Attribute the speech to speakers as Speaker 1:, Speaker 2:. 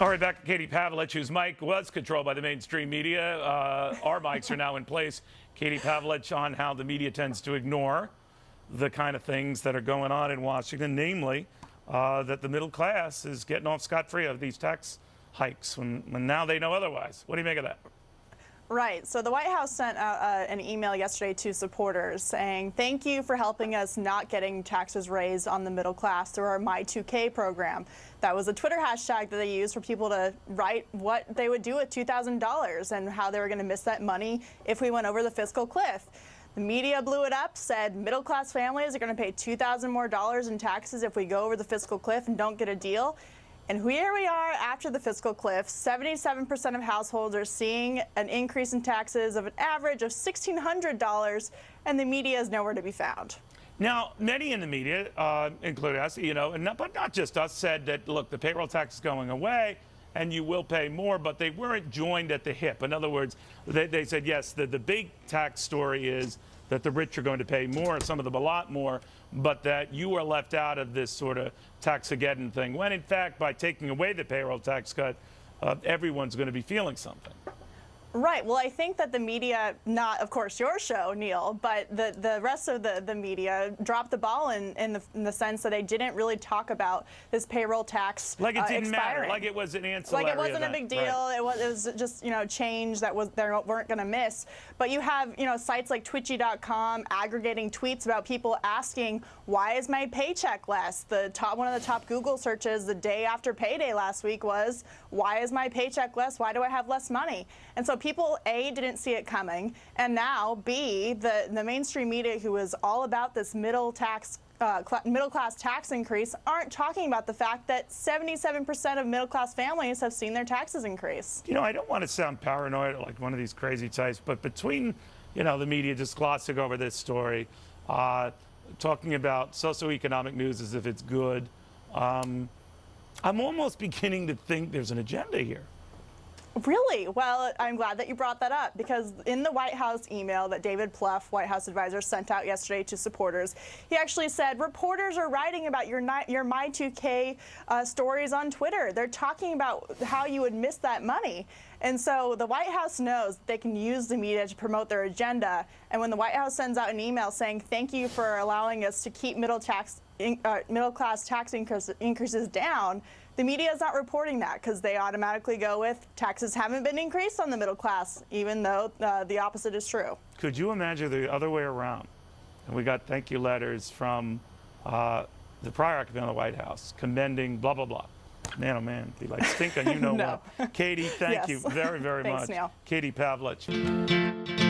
Speaker 1: All right, back to Katie Pavlich, whose mic was controlled by the mainstream media. Our mics are now in place. Katie Pavlich on how the media tends to ignore the kind of things that are going on in Washington, namely that the middle class is getting off scot-free of these tax hikes when now they know otherwise. What do you make of that?
Speaker 2: Right. So the White House sent out an email yesterday to supporters saying, thank you for helping us not getting taxes raised on the middle class through our My2K program. That was a Twitter hashtag that they used for people to write what they would do with $2,000 and how they were going to miss that money if we went over the fiscal cliff. The media blew it up, said middle-class families are going to pay $2,000 more in taxes if we go over the fiscal cliff and don't get a deal. And here we are after the fiscal cliff. 77% of households are seeing an increase in taxes of an average of $1,600, and the media is nowhere to be found.
Speaker 1: Now, many in the media, including us, but not just us, said that, look, the payroll tax is going away and you will pay more, but they weren't joined at the hip. In other words, they said, yes, the big tax story is that the rich are going to pay more, some of them a lot more, but that you are left out of this sort of tax-ageddon thing, when in fact, by taking away the payroll tax cut, everyone's going to be feeling something.
Speaker 2: Right. Well, I think that the media, not, of course, your show, Neil, but the rest of the media dropped the ball in the sense that they didn't really talk about this payroll tax
Speaker 1: like it didn't
Speaker 2: expiring.
Speaker 1: Matter, like it was an ancillary
Speaker 2: Like it wasn't
Speaker 1: event.
Speaker 2: A big deal.
Speaker 1: Right.
Speaker 2: It was just, change that they weren't going to miss. But you have, sites like Twitchy.com aggregating tweets about people asking, why is my paycheck less? One of the top Google searches the day after payday last week was, why is my paycheck less? Why do I have less money? And so people, A, didn't see it coming, and now, B, the mainstream media, who is all about this middle class tax increase, aren't talking about the fact that 77% of middle class families have seen their taxes increase.
Speaker 1: I don't want to sound paranoid like one of these crazy types, but between, the media just glossing over this story, talking about socioeconomic news as if it's good, I'm almost beginning to think there's an agenda here.
Speaker 2: Really? Well, I'm glad that you brought that up, because in the White House email that David Plouffe, White House advisor, sent out yesterday to supporters, he actually said, reporters are writing about your My2K stories on Twitter. They're talking about how you would miss that money. And so the White House knows they can use the media to promote their agenda. And when the White House sends out an email saying, thank you for allowing us to keep middle class tax increases down, the media is not reporting that because they automatically go with taxes haven't been increased on the middle class, even though the opposite is true.
Speaker 1: Could you imagine the other way around? And we got thank you letters from the prior occupant of the White House commending blah, blah, blah. Man, oh man, be like, stinker, you know
Speaker 2: No.
Speaker 1: what. Katie, thank you very, very
Speaker 2: Thanks,
Speaker 1: much.
Speaker 2: Neil.
Speaker 1: Katie Pavlich.